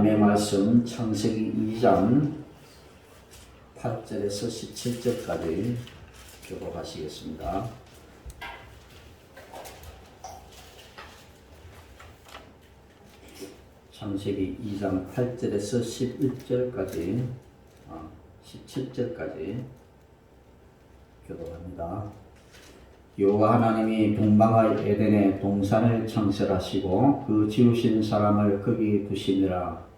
하나님의 말씀 창세기 2장 8절에서 17절까지 교독하시겠습니다. 창세기 2장 8절에서 11절까지 17절까지 교독합니다. 여호와 하나님이 동방의 에덴에 동산을 창설하시고 그 지으신 사람을 거기 두시니라.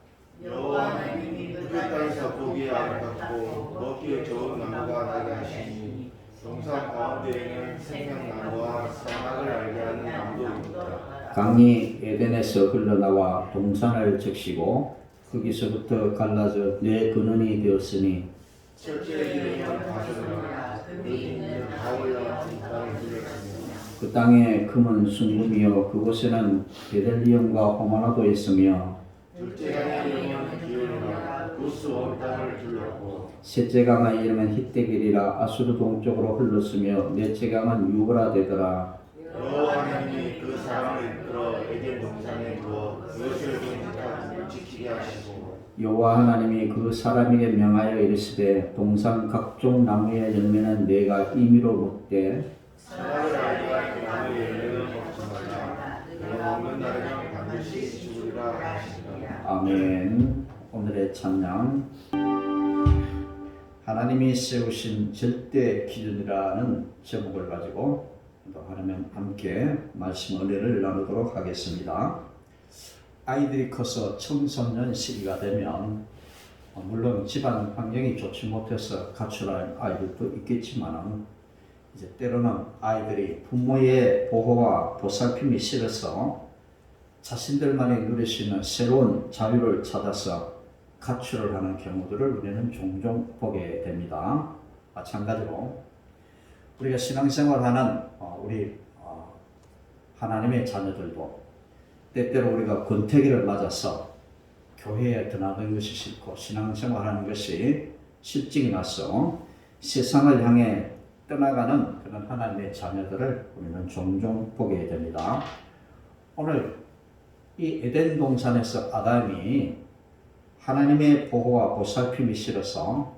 여호와 하나님이 그 땅에서 고기 아름답고 먹기에 좋은 나무가 나게 하시니 동산 가운데에는 생명나무와 선악을 알게 하는 나무도 있더라. 강이 에덴에서 흘러나와 동산을 적시고 거기서부터 갈라져 네 근원이 되었으니 첫째 이름은 가수라. 그 있는 가올라 땅을 둘렀으며 그 땅에 금은 순금이요 그곳에는 베델리엄과 호마나도 있으며 둘째 이름은 기울이라. 구스 온 땅을 둘렀고 셋째 강의 이름은 히데길이라 아수르 동쪽으로 흘렀으며 넷째 강은 유브라 되더라. 여호와 하나님이 그 사람을 이끌어 에덴 동산에 두어 그것을 동산을 지키게 하시고 여호와 하나님이 그 사람에게 명하여 이르시되 동산 각종 나무의 열매는 내가 임의로 먹되 선악을 알게 하는 나무의 열매는 먹지 말라. 그가 먹는 날에는 반드시 죽으리라 하시니라. 아멘. 오늘의 찬양 하나님이 세우신 절대 기준이라는 제목을 가지고 하나님 함께 말씀 은혜를 나누도록 하겠습니다. 아이들이 커서 청소년 시기가 되면 물론 집안 환경이 좋지 못해서 가출한 아이들도 있겠지만 이제 때로는 아이들이 부모의 보호와 보살핌이 싫어서 자신들만이 누릴 수 있는 새로운 자유를 찾아서 가출을 하는 경우들을 우리는 종종 보게 됩니다. 마찬가지로 우리가 신앙생활하는 우리 하나님의 자녀들도 때때로 우리가 권태기를 맞아서 교회에 드나드는 것이 싫고 신앙생활하는 것이 실증이 나서 세상을 향해 떠나가는 그런 하나님의 자녀들을 우리는 종종 보게 됩니다. 오늘 이 에덴 동산에서 아담이 하나님의 보호와 보살핌이 싫어서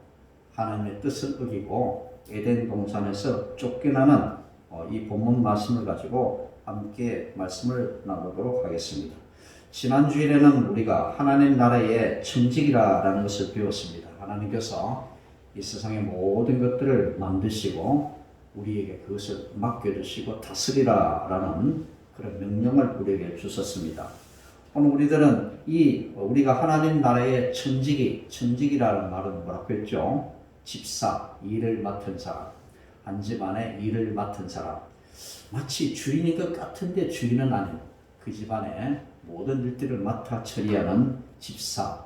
하나님의 뜻을 어기고 에덴 동산에서 쫓겨나는 이 본문 말씀을 가지고 함께 말씀을 나누도록 하겠습니다. 지난 주일에는 우리가 하나님 나라의 청지기라는 것을 배웠습니다. 하나님께서 이 세상의 모든 것들을 만드시고 우리에게 그것을 맡겨주시고 다스리라라는 그런 명령을 우리에게 주셨습니다. 오늘 우리들은 우리가 하나님 나라의 청지기라는 말은 뭐라고 했죠? 집사, 일을 맡은 사람, 한 집안의 일을 맡은 사람, 마치 주인인 것 같은데 주인은 아닌 그 집안의 모든 일들을 맡아 처리하는 집사,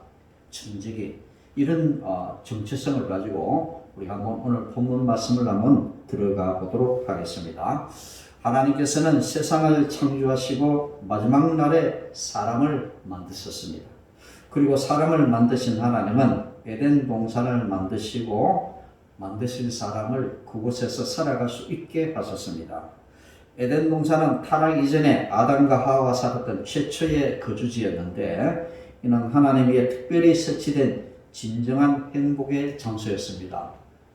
청지기, 이런 정체성을 가지고 우리 한번 오늘 본문 말씀을 한번 들어가 보도록 하겠습니다. 하나님께서는 세상을 창조하시고 마지막 날에 사람을 만드셨습니다. 그리고 사람을 만드신 하나님은 에덴 동산을 만드시고 만드신 사람을 그곳에서 살아갈 수 있게 하셨습니다. 에덴 동산은 타락 이전에 아담과 하와가 살았던 최초의 거주지였는데 이는 하나님 위에 특별히 설치된 진정한 행복의 장소였습니다.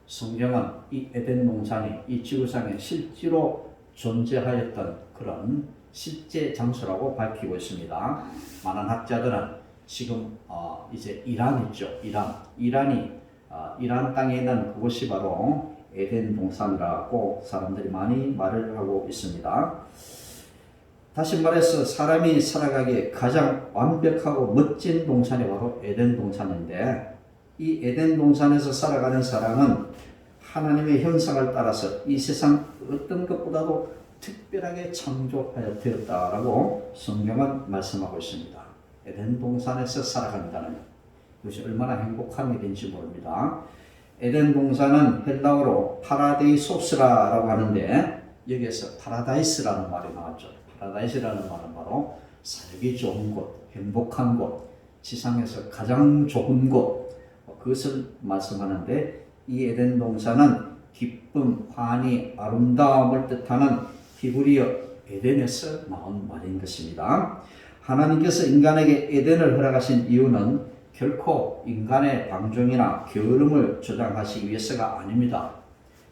성경은 이 에덴 동산이 이 지구상에 실제로 존재하였던 그런 실제 장소라고 밝히고 있습니다. 많은 학자들은 지금 이제 이란 있죠. 이란 땅에 있는 그곳이 바로 에덴 동산이라고 사람들이 많이 말을 하고 있습니다. 다시 말해서 사람이 살아가기에 가장 완벽하고 멋진 동산이 바로 에덴 동산인데 이 에덴 동산에서 살아가는 사람은 하나님의 형상을 따라서 이 세상 어떤 것보다도 특별하게 창조하여 되었다라고 성경은 말씀하고 있습니다. 에덴 동산에서 살아간다는 것이 얼마나 행복한 일인지 모릅니다. 에덴 동산은 헬라어로 파라데이소스라고 하는데 여기에서 파라다이스라는 말이 나왔죠. 파라다이스라는 말은 바로 살기 좋은 곳, 행복한 곳, 지상에서 가장 좋은 곳, 그것을 말씀하는데 이 에덴 동산은 기쁨, 환희, 아름다움을 뜻하는 히브리어 에덴에서 나온 말인 것입니다. 하나님께서 인간에게 에덴을 허락하신 이유는 결코 인간의 방종이나 게으름을 조장하시기 위해서가 아닙니다.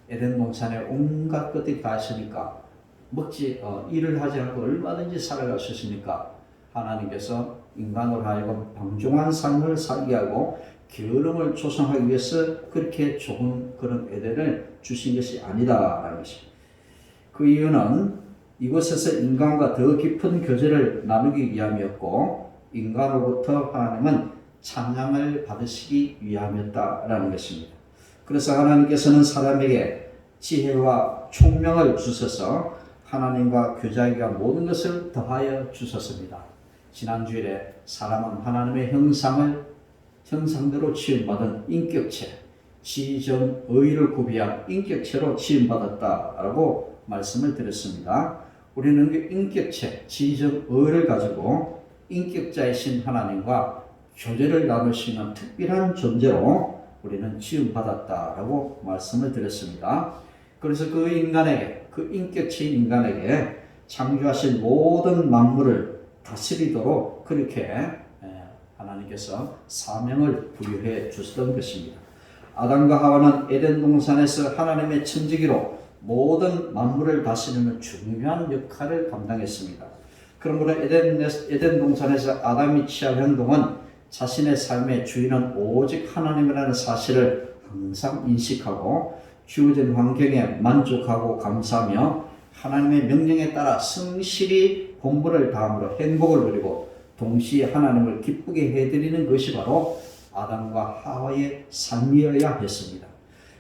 에덴 동산에 온갖 것들이 다 있으니까 일을 하지 않고 얼마든지 살아갈 수 있으니까 하나님께서 인간으로 하여금 방종한 삶을 살게 하고 게으름을 조성하기 위해서 그렇게 좋은 그런 에덴을 주신 것이 아니다라는 것입니다. 그 이유는 이곳에서 인간과 더 깊은 교제를 나누기 위함이었고 인간으로부터 하나님은 찬양을 받으시기 위함이었다라는 것입니다. 그래서 하나님께서는 사람에게 지혜와 총명을 주셔서 하나님과 교제하기 위한 모든 것을 더하여 주셨습니다. 지난 주일에 사람은 하나님의 형상대로 지음받은 인격체, 지정 의를 구비한 인격체로 지음받았다라고 말씀을 드렸습니다. 우리는 그 인격체, 지정 의를 가지고 인격자이신 하나님과 교제를 나눌 수 있는 특별한 존재로 우리는 지음받았다라고 말씀을 드렸습니다. 그래서 그 인간에게, 그 인격체인 인간에게 창조하신 모든 만물을 다스리도록 그렇게 하나님께서 사명을 부여해 주셨던 것입니다. 아담과 하와는 에덴 동산에서 하나님의 천지기로 모든 만물을 다스리는 중요한 역할을 감당했습니다. 그러므로 에덴 동산에서 아담이 취할 행동은 자신의 삶의 주인은 오직 하나님이라는 사실을 항상 인식하고 주어진 환경에 만족하고 감사하며 하나님의 명령에 따라 성실히 본분을 다함으로 행복을 누리고 동시에 하나님을 기쁘게 해드리는 것이 바로 아담과 하와의 삶이어야 했습니다.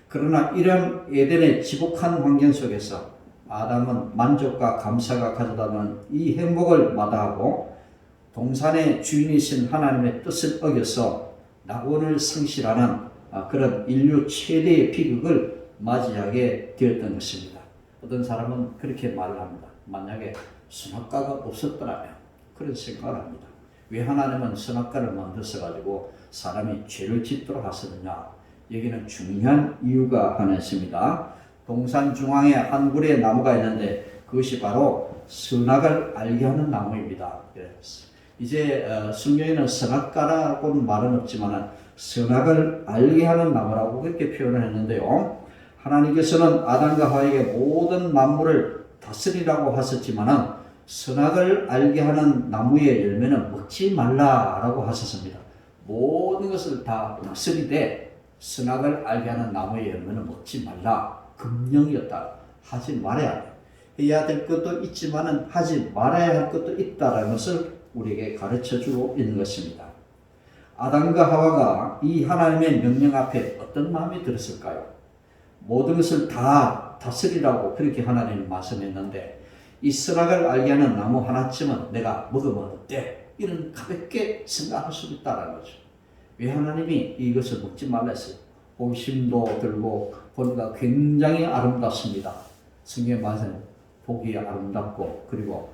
그러나 이런 에덴의 지복한 환경 속에서 아담은 만족과 감사가 가져다는 이 행복을 마다하고 동산의 주인이신 하나님의 뜻을 어겨서 낙원을 상실하는 그런 인류 최대의 비극을 맞이하게 되었던 것입니다. 어떤 사람은 그렇게 말을 합니다. 만약에 선악과가 없었더라면 그런 생각을 합니다. 왜 하나님은 선악과를 만드셔가지고 사람이 죄를 짓도록 하셨느냐? 여기는 중요한 이유가 하나 있습니다. 동산 중앙에 한 그루의 나무가 있는데 그것이 바로 선악을 알게 하는 나무입니다. 이제 성경에는 선악과라고는 말은 없지만 선악을 알게 하는 나무라고 그렇게 표현을 했는데요. 하나님께서는 아담과 하와에게 모든 만물을 다스리라고 하셨지만 선악을 알게 하는 나무의 열매는 먹지 말라라고 하셨습니다. 모든 것을 다 다스리되 선악을 알게 하는 나무의 열매는 먹지 말라. 금령이었다. 하지 말아야 돼. 해야 될 것도 있지만 하지 말아야 할 것도 있다라는 것을 우리에게 가르쳐주고 있는 것입니다. 아담과 하와가 이 하나님의 명령 앞에 어떤 마음이 들었을까요? 모든 것을 다 다스리라고 그렇게 하나님이 말씀했는데 이 선악을 알게 하는 나무 하나쯤은 내가 먹으면 어때? 이런 가볍게 생각할 수 있다는 거죠. 왜 하나님이 이것을 먹지 말라 했어요? 호심도 들고 보니까 굉장히 아름답습니다. 성경에 말하는 보기 아름답고 그리고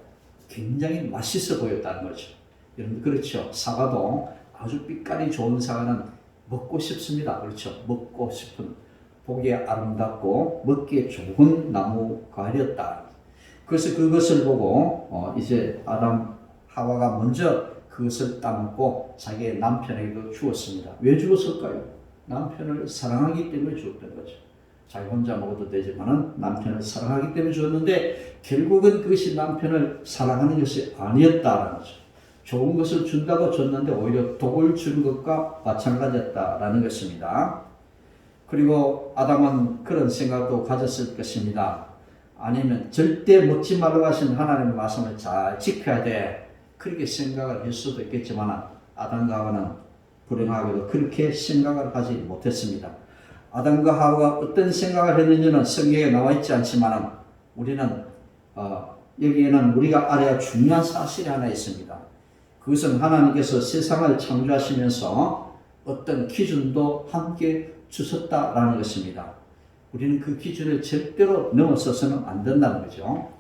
굉장히 맛있어 보였다는 거죠. 여러분 그렇죠. 사과도 아주 빛깔이 좋은 사과는 먹고 싶습니다. 그렇죠. 먹고 싶은 보기에 아름답고 먹기에 좋은 나무 과일이었다. 그래서 그것을 보고 이제 아담 하와가 먼저 그것을 따먹고 자기의 남편에게도 주었습니다. 왜 주었을까요? 남편을 사랑하기 때문에 주었던 거죠. 자기 혼자 먹어도 되지만 남편을 사랑하기 때문에 주었는데 결국은 그것이 남편을 사랑하는 것이 아니었다라는 거죠. 좋은 것을 준다고 줬는데 오히려 독을 준 것과 마찬가지였다라는 것입니다. 그리고 아담은 그런 생각도 가졌을 것입니다. 아니면 절대 먹지 말라고 하신 하나님의 말씀을 잘 지켜야 돼. 그렇게 생각을 할 수도 있겠지만 아담과 하와는 불행하게도 그렇게 생각을 하지 못했습니다. 아담과 하와가 어떤 생각을 했는지는 성경에 나와 있지 않지만 우리는 여기에는 우리가 알아야 중요한 사실이 하나 있습니다. 그것은 하나님께서 세상을 창조하시면서 어떤 기준도 함께 주셨다라는 것입니다. 우리는 그 기준을 절대로 넘어서서는 안 된다는 거죠.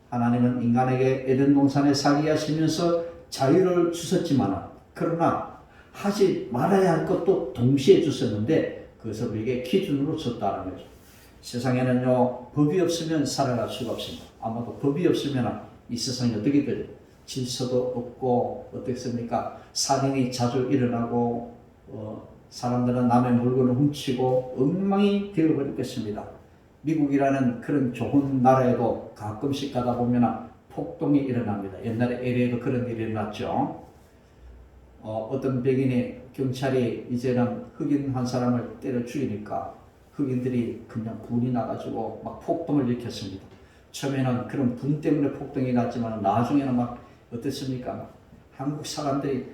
하나님은 인간에게 에덴 동산에 살게 하시면서 자유를 주셨지만 그러나 하지 말아야 할 것도 동시에 주셨는데 그것을 우리에게 기준으로 줬다는 거죠. 세상에는요 법이 없으면 살아갈 수가 없습니다. 아마도 법이 없으면 이 세상이 어떻게 돼요? 질서도 없고 어떻습니까? 살인이 자주 일어나고 사람들은 남의 물건을 훔치고 엉망이 되어버릴 것입니다. 미국이라는 그런 좋은 나라에도 가끔씩 가다 보면 폭동이 일어납니다. 옛날에 LA에도 그런 일이 일어났죠. 어떤 백인이 경찰이 이제는 흑인 한 사람을 때려 죽이니까 흑인들이 그냥 분이 나가지고 막 폭동을 일으켰습니다. 처음에는 그런 분 때문에 폭동이 났지만 나중에는 막 어떻습니까? 한국 사람들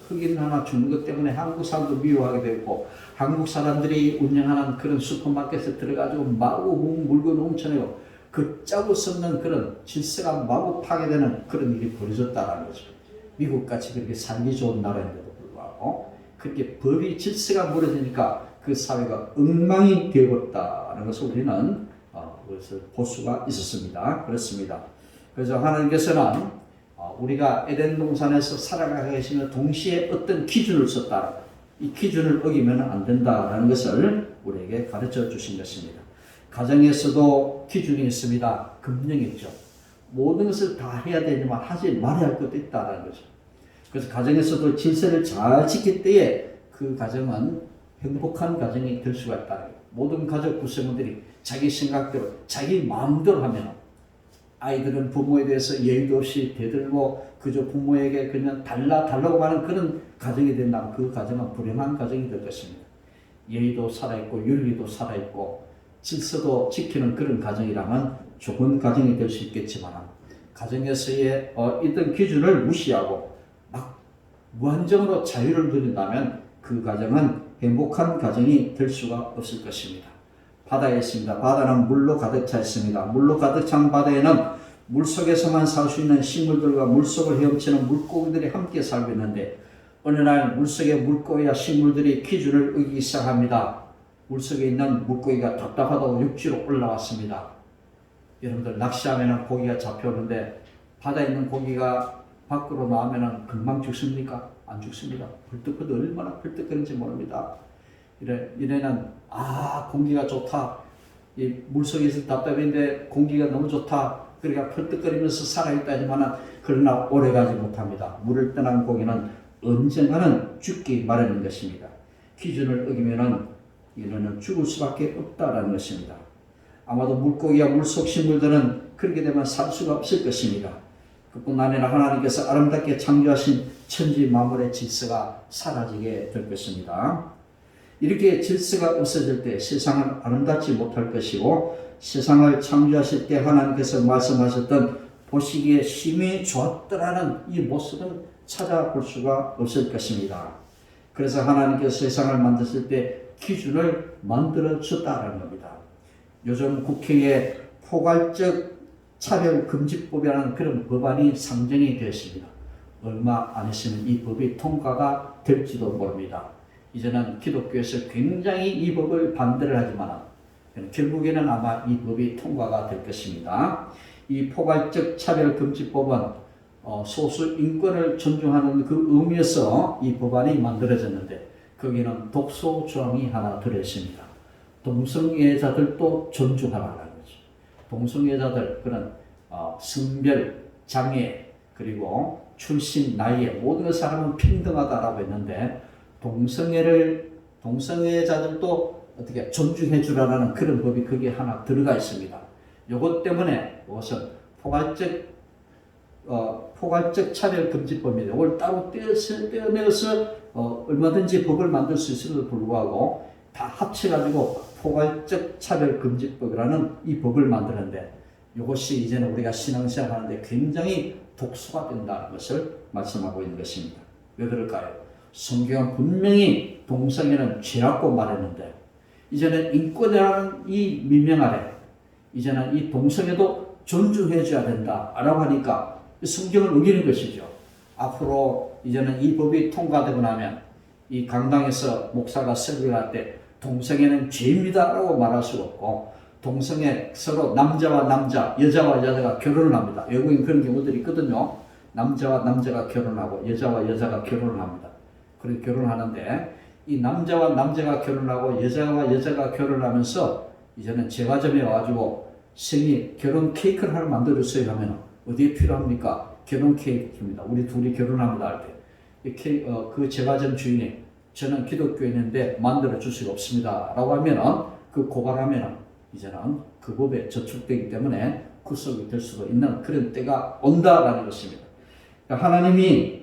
흑인 하나 죽는 것 때문에 한국 사람도 미워하게 되고 한국 사람들이 운영하는 그런 슈퍼마켓에 들어가지고 마구 물건을 훔쳐내고 걷잡을 수 없는 그런 질서가 마구 파괴되는 그런 일이 벌어졌다는 거죠. 미국같이 그렇게 살기 좋은 나라인데도 불구하고 그렇게 법이 질서가 무너지니까 그 사회가 엉망이 되어버렸다는 것을 우리는 그것을 볼 수가 있었습니다. 그렇습니다. 그래서 하나님께서는 우리가 에덴 동산에서 살아가게 하시며 동시에 어떤 기준을 썼다. 이 기준을 어기면 안 된다라는 것을 우리에게 가르쳐 주신 것입니다. 가정에서도 기준이 있습니다. 금령이 있죠. 모든 것을 다 해야 되지만 하지 말아야 할 것도 있다는 거죠. 그래서 가정에서도 질서를 잘 지킬 때에 그 가정은 행복한 가정이 될 수가 있다. 모든 가족 구성원들이 자기 생각대로 자기 마음대로 하면 아이들은 부모에 대해서 예의도 없이 대들고 그저 부모에게 그냥 달라고 하는 그런 가정이 된다면 그 가정은 불행한 가정이 될 것입니다. 예의도 살아있고 윤리도 살아있고 질서도 지키는 그런 가정이라면 좋은 가정이 될 수 있겠지만 가정에서의 이런 기준을 무시하고 막 무한정으로 자유를 누린다면 그 가정은 행복한 가정이 될 수가 없을 것입니다. 바다에 있습니다. 바다는 물로 가득 차 있습니다. 물로 가득 찬 바다에는 물속에서만 살 수 있는 식물들과 물속을 헤엄치는 물고기들이 함께 살고 있는데 어느 날 물속의 물고기와 식물들이 기준을 어기기 시작합니다. 물속에 있는 물고기가 답답하다고 육지로 올라왔습니다. 여러분들 낚시하면 고기가 잡혀오는데 바다에 있는 고기가 밖으로 나오면 금방 죽습니까? 안 죽습니다. 벌떡벌떡 얼마나 벌떡거리는지 모릅니다. 이래는 공기가 좋다. 이 물속에서 답답한데 공기가 너무 좋다. 그러니까 펄떡거리면서 살아있다 하지만 그러나 오래가지 못합니다. 물을 떠난 고기는 언젠가는 죽기 마련인 것입니다. 기준을 어기면은 이는 죽을 수밖에 없다라는 것입니다. 아마도 물고기와 물속 식물들은 그렇게 되면 살 수가 없을 것입니다. 그뿐 아니라 하나님께서 아름답게 창조하신 천지 만물의 질서가 사라지게 될 것입니다. 이렇게 질서가 없어질 때 세상은 아름답지 못할 것이고 세상을 창조하실 때 하나님께서 말씀하셨던 보시기에 심히 좋았더라는 이 모습은 찾아볼 수가 없을 것입니다. 그래서 하나님께서 세상을 만드실 때 기준을 만들어 줬다는 겁니다. 요즘 국회에 포괄적 차별금지법이라는 그런 법안이 상정이 되었습니다. 얼마 안 있으면 이 법이 통과가 될지도 모릅니다. 이제는 기독교에서 굉장히 이 법을 반대를 하지만 결국에는 아마 이 법이 통과가 될 것입니다. 이 포괄적 차별금지법은 소수 인권을 존중하는 그 의미에서 이 법안이 만들어졌는데 거기는 독소 조항이 하나 들어있습니다. 동성애자들도 존중하라는 거죠. 동성애자들 그런 성별, 장애 그리고 출신, 나이에 모든 사람은 평등하다라고 했는데 동성애자들도 어떻게 존중해 주라는 그런 법이 거기에 하나 들어가 있습니다. 이것 때문에 무엇은 포괄적 차별금지법입니다. 이걸 따로 떼어내서 얼마든지 법을 만들 수 있음에도 불구하고 다 합쳐가지고 포괄적 차별금지법이라는 이 법을 만드는데 이것이 이제는 우리가 신앙생활 하는데 굉장히 독소가 된다는 것을 말씀하고 있는 것입니다. 왜 그럴까요? 성경은 분명히 동성애는 죄라고 말했는데 이제는 인권이라는 이 민명 아래 이제는 이 동성애도 존중해 줘야 된다라고 하니까 성경을 어기는 것이죠. 앞으로 이제는 이 법이 통과되고 나면 이 강당에서 목사가 설교를 할 때 동성애는 죄입니다라고 말할 수 없고 동성애 서로 남자와 남자, 여자와 여자가 결혼을 합니다. 외국인 그런 경우들이 있거든요. 남자와 남자가 결혼하고 여자와 여자가 결혼을 합니다. 그렇게 결혼하는데 이 남자와 남자가 결혼하고 여자와 여자가 결혼하면서 이제는 제과점에 와가지고 생일 결혼 케이크를 하나 만들어주세요 하면 어디에 필요합니까? 결혼 케이크입니다. 우리 둘이 결혼합니다 할 때. 그 제과점 주인이 저는 기독교인인데 만들어 줄 수가 없습니다 라고 하면은 그 고발하면은 이제는 그 법에 저촉되기 때문에 구속이 될 수도 있는 그런 때가 온다라는 것입니다. 그러니까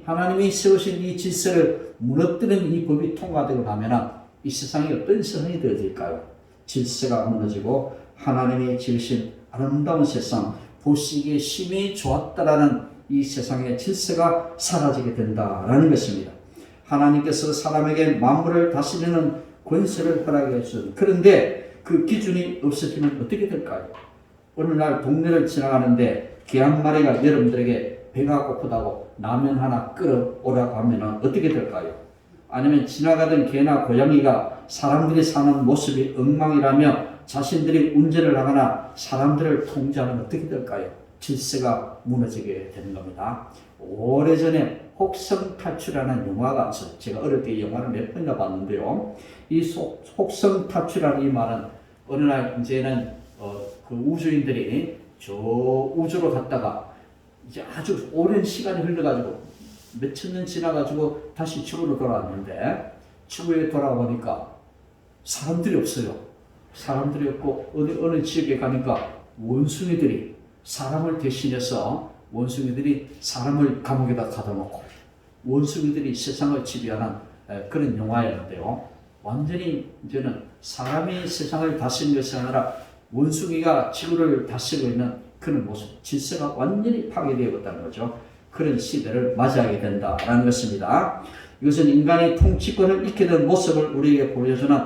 하나님이 세우신 이 질서를 무너뜨리는 이 법이 통과되고 나면은 이 세상이 어떤 세상이 되어질까요? 질서가 무너지고 하나님이 지으신 아름다운 세상, 보시기에 심히 좋았다라는 이 세상의 질서가 사라지게 된다라는 것입니다. 하나님께서 사람에게 만물을 다스리는 권세를 허락해 주셨습니다. 그런데 그 기준이 없어지면 어떻게 될까요? 어느 날 동네를 지나가는데 개 한 마리가 여러분들에게 배가 고프다고 라면 하나 끓여오라고 하면 어떻게 될까요? 아니면 지나가던 개나 고양이가 사람들이 사는 모습이 엉망이라며 자신들이 운전을 하거나 사람들을 통제하면 어떻게 될까요? 질서가 무너지게 되는 겁니다. 오래전에 혹성탈출이라는 영화가 있어요. 제가 어릴 때 이 영화를 몇 번이나 봤는데요. 이 혹성탈출이라는 이 말은 어느 날 이제는 그 우주인들이 저 우주로 갔다가 이제 아주 오랜 시간이 흘러가지고 몇천 년 지나가지고 다시 지구로 돌아왔는데 지구에 돌아오니까 사람들이 없어요. 사람들이 없고 어느 지역에 가니까 원숭이들이 사람을 대신해서 원숭이들이 사람을 감옥에다 가둬놓고 원숭이들이 세상을 지배하는 그런 영화였는데요. 완전히 이제는 사람이 세상을 다스리는 것이 아니라 원숭이가 지구를 다스리고 있는 그런 모습, 질서가 완전히 파괴되었다는 거죠. 그런 시대를 맞이하게 된다라는 것입니다. 이것은 인간의 통치권을 잃게 된 모습을 우리에게 보여주는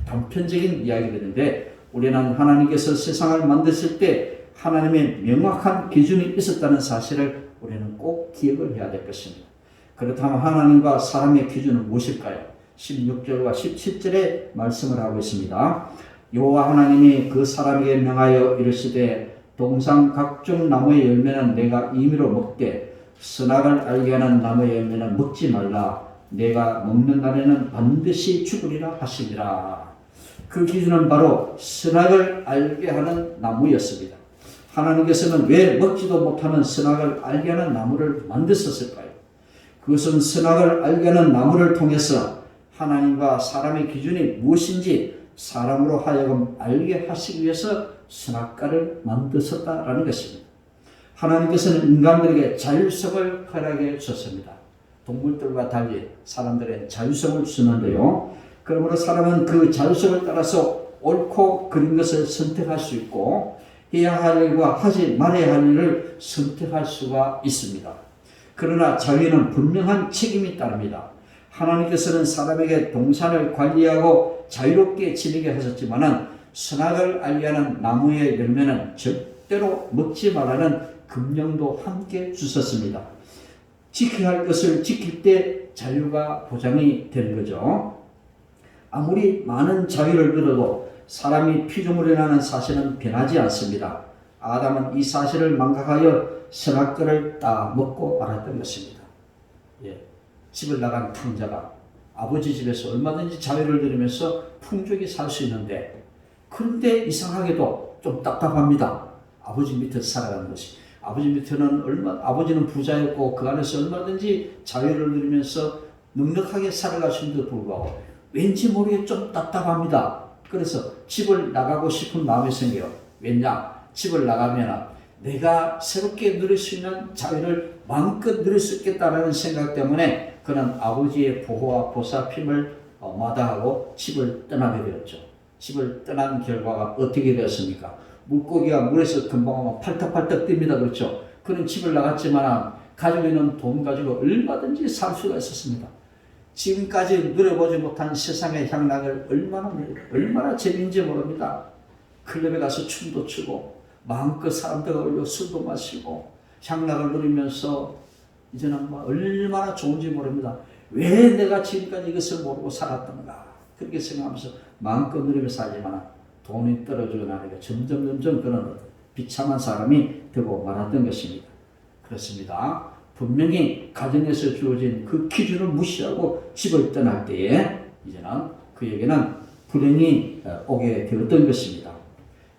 단편적인 이야기들인데 우리는 하나님께서 세상을 만드실 때 하나님의 명확한 기준이 있었다는 사실을 우리는 꼭 기억을 해야 될 것입니다. 그렇다면 하나님과 사람의 기준은 무엇일까요? 16절과 17절에 말씀을 하고 있습니다. 여호와 하나님이 그 사람에게 명하여 이르시되 동상 각종 나무의 열매는 내가 임의로 먹되 선악을 알게 하는 나무의 열매는 먹지 말라. 내가 먹는 날에는 반드시 죽으리라 하시니라. 그 기준은 바로 선악을 알게 하는 나무였습니다. 하나님께서는 왜 먹지도 못하는 선악을 알게 하는 나무를 만드셨을까요? 그것은 선악을 알게 하는 나무를 통해서 하나님과 사람의 기준이 무엇인지 사람으로 하여금 알게 하시기 위해서 선악과를 만드셨다라는 것입니다. 하나님께서는 인간들에게 자율성을 허락해 주셨습니다. 동물들과 달리 사람들의 자율성을 주는데요. 그러므로 사람은 그 자율성을 따라서 옳고 그른 것을 선택할 수 있고 해야 할 일과 하지 말아야 할 일을 선택할 수가 있습니다. 그러나 자유에는 분명한 책임이 따릅니다. 하나님께서는 사람에게 동산을 관리하고 자유롭게 지내게 하셨지만은 선악을 알게 하는 나무의 열매는 절대로 먹지 말라는 금령도 함께 주셨습니다. 지켜야 할 것을 지킬 때 자유가 보장이 되는 거죠. 아무리 많은 자유를 얻어도 사람이 피조물이 라는 사실은 변하지 않습니다. 아담은 이 사실을 망각하여 선악과를 다 먹고 말았던 것입니다. 집을 나간 탕자가 아버지 집에서 얼마든지 자유를 누리면서 풍족히 살 수 있는데 그런데 이상하게도 좀 답답합니다. 아버지 밑에서 살아가는 것이. 아버지 밑에는 아버지는 부자였고 그 안에서 얼마든지 자유를 누리면서 넉넉하게 살아갈 수 있는데도 불구하고 왠지 모르게 좀 답답합니다. 그래서 집을 나가고 싶은 마음이 생겨요. 왜냐? 집을 나가면 내가 새롭게 누릴 수 있는 자유를 마음껏 누릴 수 있겠다는 생각 때문에 그는 아버지의 보호와 보살핌을 마다하고 집을 떠나게 되었죠. 집을 떠난 결과가 어떻게 되었습니까? 물고기가 물에서 금방 팔떡팔떡 뜁니다. 그렇죠? 그는 집을 나갔지만 가지고 있는 돈 가지고 얼마든지 살 수가 있었습니다. 지금까지 누려보지 못한 세상의 향락을 얼마나 재미있는지 모릅니다. 클럽에 가서 춤도 추고 마음껏 사람들과 어울려 술도 마시고 향락을 누리면서 이제는 얼마나 좋은지 모릅니다. 왜 내가 지금까지 이것을 모르고 살았던가 그렇게 생각하면서 마음껏 누리면서 살지만 돈이 떨어지고 나니까 점점 그런 비참한 사람이 되고 말았던 것입니다. 그렇습니다. 분명히 가정에서 주어진 그 기준을 무시하고 집을 떠날 때에 이제는 그에게는 불행이 오게 되었던 것입니다.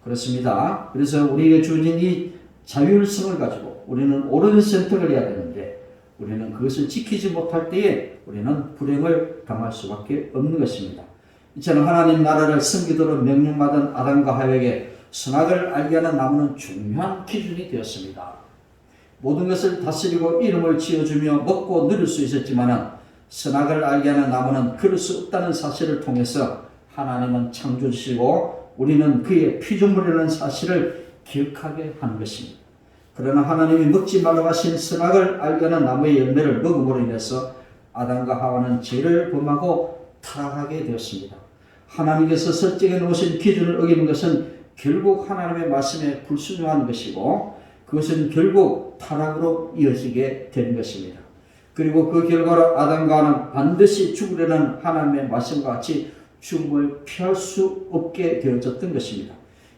그렇습니다. 그래서 우리에게 주어진 이 자율성을 가지고 우리는 옳은 선택을 해야 되는데 우리는 그것을 지키지 못할 때에 우리는 불행을 당할 수밖에 없는 것입니다. 이처럼 하나님 나라를 섬기도록 명령받은 아담과 하와에게 선악을 알게 하는 나무는 중요한 기준이 되었습니다. 모든 것을 다스리고 이름을 지어주며 먹고 누릴 수 있었지만 선악을 알게 하는 나무는 그럴 수 없다는 사실을 통해서 하나님은 창조주시고 우리는 그의 피조물이라는 사실을 기억하게 하는 것입니다. 그러나 하나님이 먹지 말라고 하신 선악을 알게 하는 나무의 열매를 먹음으로 인해서 아담과 하와는 죄를 범하고 타락하게 되었습니다. 하나님께서 설정해 놓으신 기준을 어기는 것은 결국 하나님의 말씀에 불순종하는 것이고 그것은 결국 타락으로 이어지게 되는 것입니다. 그리고 그 결과로 아담과 하와는 반드시 죽으려는 하나님의 말씀과 같이 죽음을 피할 수 없게 되어졌던 것입니다.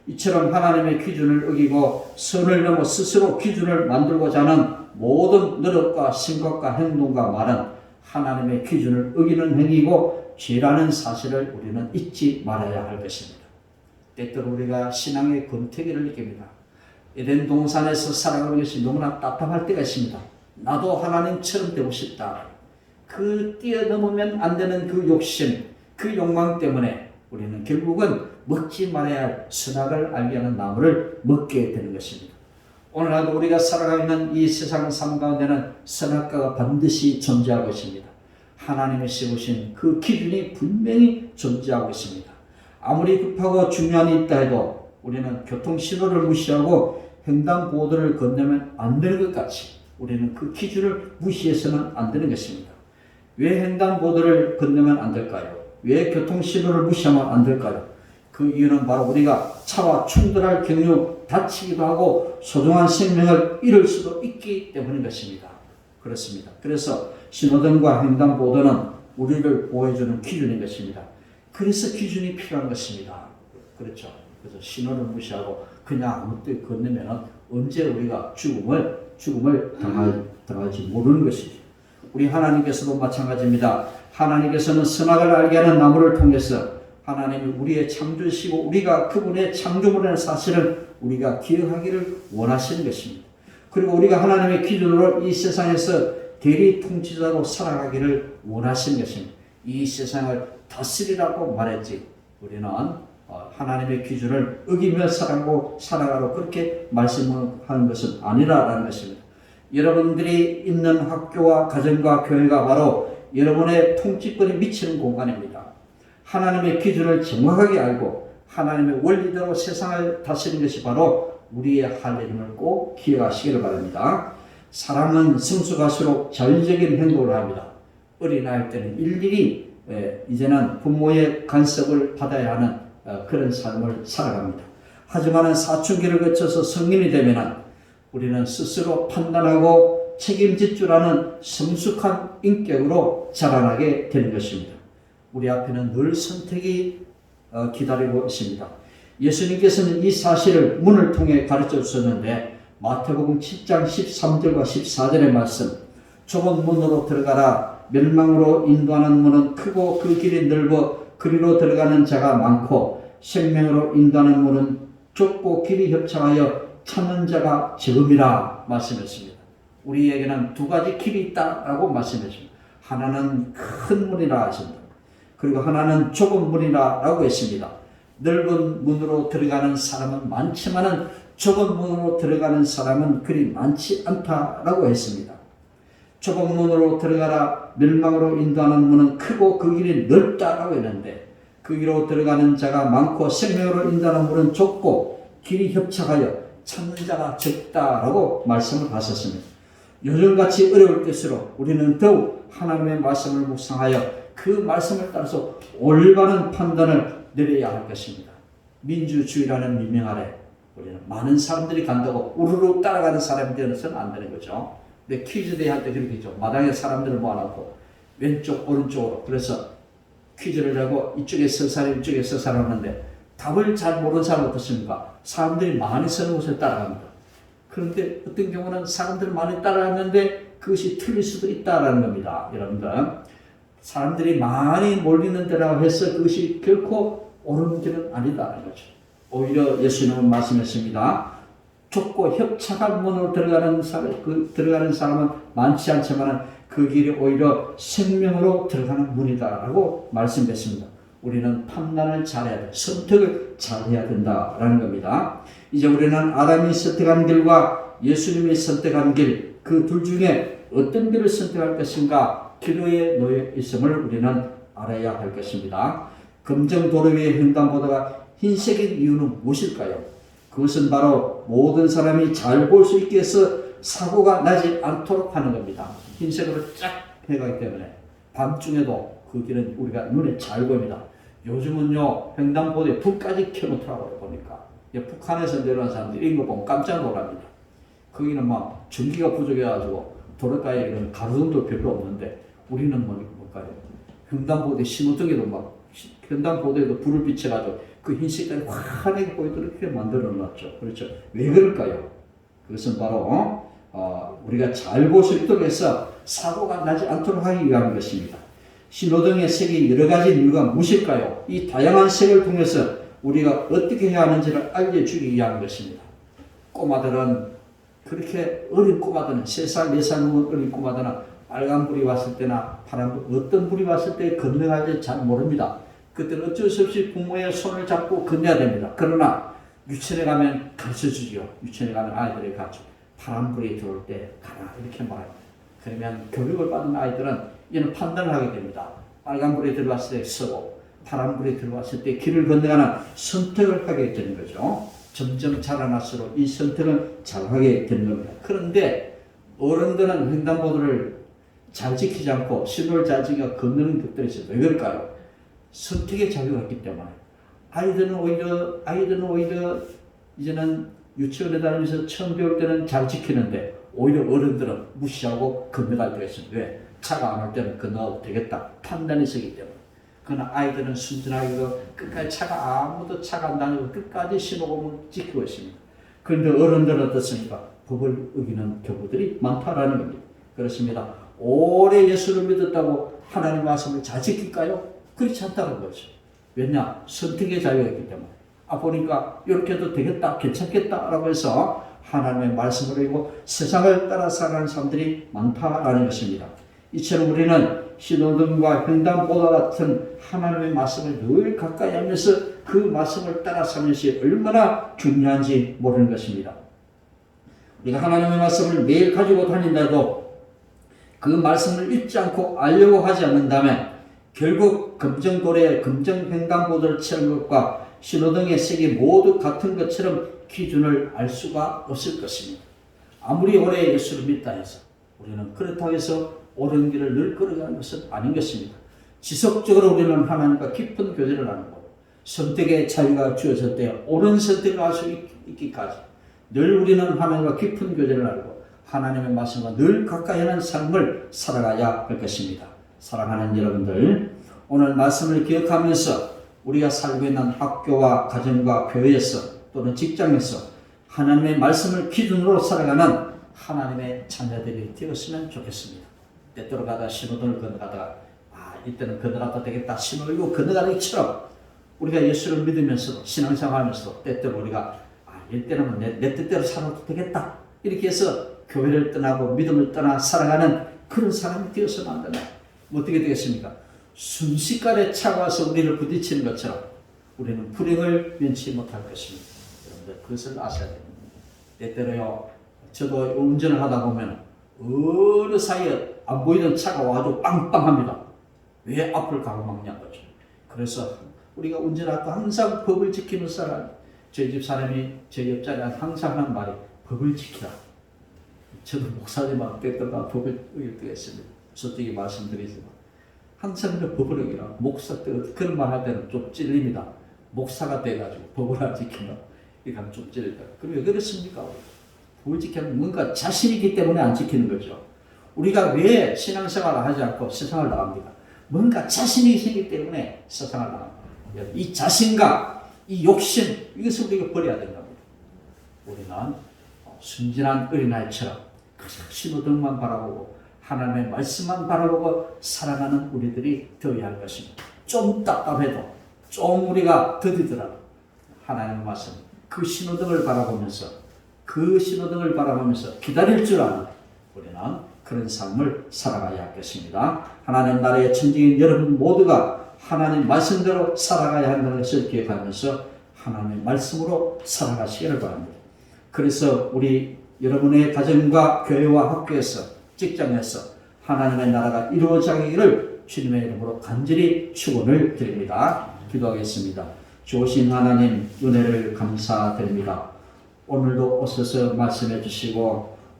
이처럼 하나님의 기준을 어기고 선을 넘어 스스로 기준을 만들고자 하는 모든 노력과 생각과 행동과 말은 하나님의 기준을 어기는 행위이고 죄라는 사실을 우리는 잊지 말아야 할 것입니다. 때때로 우리가 신앙의 권태기를 느낍니다. 에덴 동산에서 살아가는 것이 너무나 답답할 때가 있습니다. 나도 하나님처럼 되고 싶다. 그 뛰어넘으면 안 되는 그 욕심, 그 욕망 때문에 우리는 결국은 먹지 말아야 할 선악을 알게 하는 나무를 먹게 되는 것입니다. 오늘날도 우리가 살아가고 있는 이 세상 삶 가운데는 선악과가 반드시 존재하고 있습니다. 하나님이 세우신 그 기준이 분명히 존재하고 있습니다. 아무리 급하고 중요한 일이 있다 해도 우리는 교통신호를 무시하고 횡단보도를 건너면 안 되는 것 같이 우리는 그 기준을 무시해서는 안 되는 것입니다. 왜 횡단보도를 건너면 안 될까요? 왜 교통신호를 무시하면 안 될까요? 그 이유는 바로 우리가 차와 충돌할 경우 다치기도 하고 소중한 생명을 잃을 수도 있기 때문인 것입니다. 그렇습니다. 그래서 신호등과 횡단보도는 우리를 보호해주는 기준인 것입니다. 그래서 기준이 필요한 것입니다. 그렇죠. 그래서 신호를 무시하고 그냥 아무 때 건너면 언제 우리가 죽음을 당할지 모르는 것이죠. 우리 하나님께서도 마찬가지입니다. 하나님께서는 선악을 알게 하는 나무를 통해서 하나님이 우리의 창조시고 우리가 그분의 창조물이라는 사실을 우리가 기억하기를 원하시는 것입니다. 그리고 우리가 하나님의 기준으로 이 세상에서 대리 통치자로 살아가기를 원하시는 것입니다. 이 세상을 다스리라고 말했지 우리는 하나님의 기준을 어기며 살아가로 그렇게 말씀하는 것은 아니라는 것입니다. 여러분들이 있는 학교와 가정과 교회가 바로 여러분의 통치권이 미치는 공간입니다. 하나님의 기준을 정확하게 알고 하나님의 원리대로 세상을 다스리는 것이 바로 우리의 할 일임을 꼭 기억하시기를 바랍니다. 사람은 성숙할수록 자율적인 행동을 합니다. 어린아이 때는 일일이 이제는 부모의 간섭을 받아야 하는 그런 삶을 살아갑니다. 하지만 사춘기를 거쳐서 성인이 되면 우리는 스스로 판단하고 책임질 줄 아는 성숙한 인격으로 자라나게 되는 것입니다. 우리 앞에는 늘 선택이 기다리고 있습니다. 예수님께서는 이 사실을 문을 통해 가르쳐 주셨는데 마태복음 7장 13절과 14절의 말씀 좁은 문으로 들어가라 멸망으로 인도하는 문은 크고 그 길이 넓어 그리로 들어가는 자가 많고 생명으로 인도하는 문은 좁고 길이 협착하여 찾는 자가 적음이라 말씀했습니다. 우리에게는 두 가지 길이 있다라고 말씀했습니다. 하나는 큰 문이라 하십니다. 그리고 하나는 좁은 문이라고 했습니다. 넓은 문으로 들어가는 사람은 많지만은 좁은 문으로 들어가는 사람은 그리 많지 않다라고 했습니다. 좁은 문으로 들어가라 멸망으로 인도하는 문은 크고 그 길이 넓다라고 했는데 그 길로 들어가는 자가 많고 생명으로 인도하는 문은 좁고 길이 협착하여 찾는 자가 적다라고 말씀을 하셨습니다. 요즘같이 어려울 때일수록 우리는 더욱 하나님의 말씀을 묵상하여 그 말씀을 따라서 올바른 판단을 내려야 할 것입니다. 민주주의라는 미명 아래 우리는 많은 사람들이 간다고 우르르 따라가는 사람이 되어서는 안 되는 거죠. 근데 퀴즈 대회 할 때 그렇게 있죠. 마당에 사람들을 모아놓고 왼쪽 오른쪽으로 그래서 퀴즈를 하고 이쪽에 서 사람 이쪽에 서 사람 하는데 답을 잘 모르는 사람 어떻습니까? 사람들이 많이 서는 곳에 따라갑니다. 그런데 어떤 경우는 사람들 많이 따라갔는데 그것이 틀릴 수도 있다라는 겁니다. 여러분들 사람들이 많이 몰리는 데라고 해서 그것이 결코 옳은 길은 아니다라는 거죠. 오히려 예수님은 말씀했습니다. 좁고 협착한 문으로 들어가는 사람은 많지 않지만 그 길이 오히려 생명으로 들어가는 문이다라고 말씀했습니다. 우리는 판단을 잘해야 돼. 선택을 잘해야 된다라는 겁니다. 이제 우리는 아담이 선택한 길과 예수님이 선택한 길, 그 둘 중에 어떤 길을 선택할 것인가 기로에 놓여 있음을 우리는 알아야 할 것입니다. 검정 도로 위의 횡단보도가 흰색인 이유는 무엇일까요? 그것은 바로 모든 사람이 잘 볼 수 있게 해서 사고가 나지 않도록 하는 겁니다. 흰색으로 쫙 해가기 때문에 밤중에도 그 길은 우리가 눈에 잘 보입니다. 요즘은요 횡단보도에 불까지 켜놓더라고요. 보니까 북한에서 내려온 사람들이 이런 거 보면 깜짝 놀랍니다. 거기는 막 전기가 부족해가지고 도로가에 이런 가로등도 별로 없는데 우리는 뭘까요? 횡단보도에 신호등에도 막 횡단보도에도 불을 비춰가지고 그 흰 색깔이 환하게 보이도록 이렇게 만들어 놨죠. 그렇죠? 왜 그럴까요? 그것은 바로 우리가 잘 볼 수 있도록 해서 사고가 나지 않도록 하기 위한 것입니다. 신호등의 색이 여러 가지 이유가 무엇일까요? 이 다양한 색을 통해서 우리가 어떻게 해야 하는지를 알려주기 위한 것입니다. 꼬마들은 그렇게 어린 꼬마들은 3살, 4살 먹은 어린 꼬마들은 빨간불이 왔을 때나 파란불 어떤 불이 왔을 때 건너갈지 잘 모릅니다. 그때는 어쩔 수 없이 부모의 손을 잡고 건너야 됩니다. 그러나 유치원에 가면 가르쳐주죠. 유치원에 가면 아이들이 가르쳐. 파란불이 들어올 때 가라 이렇게 말해요. 그러면 교육을 받은 아이들은 이는 판단을 하게 됩니다. 빨간불이 들어왔을 때 서고 파란불이 들어왔을 때 길을 건너가는 선택을 하게 되는 거죠. 점점 자라날수록 이 선택을 잘하게 되는 겁니다. 그런데 어른들은 횡단보도를 잘 지키지 않고 신호를 잘 지키고 건너는 것들이 있어요. 왜 그럴까요? 선택의 자유가 있기 때문에 아이들은 오히려 이제는 유치원에 다니면서 처음 배울 때는 잘 지키는데 오히려 어른들은 무시하고 건너갈 때가 있습니다. 왜? 차가 안 올 때는 건너가도 되겠다. 판단이 서기 때문에. 그러나 아이들은 순진하게 끝까지 아무도 차가 안 다니고 끝까지 신호음을 지키고 있습니다. 그런데 어른들은 어떻습니까? 법을 어기는 경우들이 많다라는 겁니다. 그렇습니다. 오래 예수를 믿었다고 하나님의 말씀을 잘 지킬까요? 그렇지 않다는 거죠. 왜냐? 선택의 자유가 있기 때문에. 보니까 이렇게 해도 되겠다, 괜찮겠다라고 해서 하나님의 말씀을 읽고 세상을 따라 살아가는 사람들이 많다라는 것입니다. 이처럼 우리는 신호등과 횡단보도 같은 하나님의 말씀을 늘 가까이 하면서 그 말씀을 따라 사는 것이 얼마나 중요한지 모르는 것입니다. 우리가 하나님의 말씀을 매일 가지고 다닌다도 그 말씀을 읽지 않고 알려고 하지 않는다면 결국 검정도로에 검정횡단보도를 치는 것과 신호등의 색이 모두 같은 것처럼 기준을 알 수가 없을 것입니다. 아무리 오래 예수를 믿다 해서 우리는 그렇다고 해서 옳은 길을 늘 걸어가는 것은 아닌 것입니다. 지속적으로 우리는 하나님과 깊은 교제를 나누고 선택의 자유가 주어질 때 옳은 선택을 할 수 있기까지 늘 우리는 하나님과 깊은 교제를 나누고 하나님의 말씀과 늘 가까이 하는 삶을 살아가야 할 것입니다. 사랑하는 여러분들, 오늘 말씀을 기억하면서 우리가 살고 있는 학교와 가정과 교회에서 또는 직장에서 하나님의 말씀을 기준으로 살아가는 하나님의 자녀들이 되었으면 좋겠습니다. 때때로 가다 신호등을 건너가다가 이때는 건너가도 되겠다 신호를 이고 건너가는 것처럼 우리가 예수를 믿으면서 신앙생활하면서 때때로 우리가 이때는 내 뜻대로 살아도 되겠다 이렇게 해서 교회를 떠나고 믿음을 떠나 살아가는 그런 사람이 되어서는 안 된다. 어떻게 되겠습니까? 순식간에 차가 와서 우리를 부딪히는 것처럼 우리는 불행을 면치 못할 것입니다. 여러분들 그것을 아셔야 됩니다. 때때로요, 저도 운전을 하다 보면 어느 사이에 안 보이던 차가 와도 빵빵합니다. 왜 앞을 가로막냐 거죠. 그래서 우리가 운전할 때 항상 법을 지키는 사람, 저희 집 사람이 제 옆자리에 항상 하는 말이 법을 지키라. 저도 목사님하고 때때로 법을 어길 때가 있습니다. 솔직히 말씀드리지만 항상 그 법을 어기라. 목사 때 그런 말 할 때는 좀 찔립니다. 목사가 돼가지고 법을 안 지킨다. 이렇게 하면 좀 찔릴까. 그럼 왜 그렇습니까? 법을 지키는 뭔가 자신이 있기 때문에 안 지키는 거죠. 우리가 왜 신앙생활을 하지 않고 세상을 나갑니까? 뭔가 자신이 생기기 때문에 세상을 나갑니다. 이 자신감, 이 욕심, 이것을 우리가 버려야 된답니다. 우리는 순진한 어린아이처럼 신호등만 바라보고 하나님의 말씀만 바라보고 살아가는 우리들이 되어야 할 것입니다. 좀 답답해도 좀 우리가 더디더라도 하나님의 말씀, 그 신호등을 바라보면서 그 신호등을 바라보면서 기다릴 줄 아는 우리는 그런 삶을 살아가야 하겠습니다. 하나님 나라의 천직인 여러분 모두가 하나님 말씀대로 살아가야 한다는 것을 기억하면서 하나님의 말씀으로 살아가시기를 바랍니다. 그래서 우리 여러분의 가정과 교회와 학교에서 직장에서 하나님의 나라가 이루어지기를 주님의 이름으로 간절히 축원을 드립니다. 기도하겠습니다. 좋으신 하나님 은혜를 감사드립니다. 오늘도 오셔서 말씀해 주시고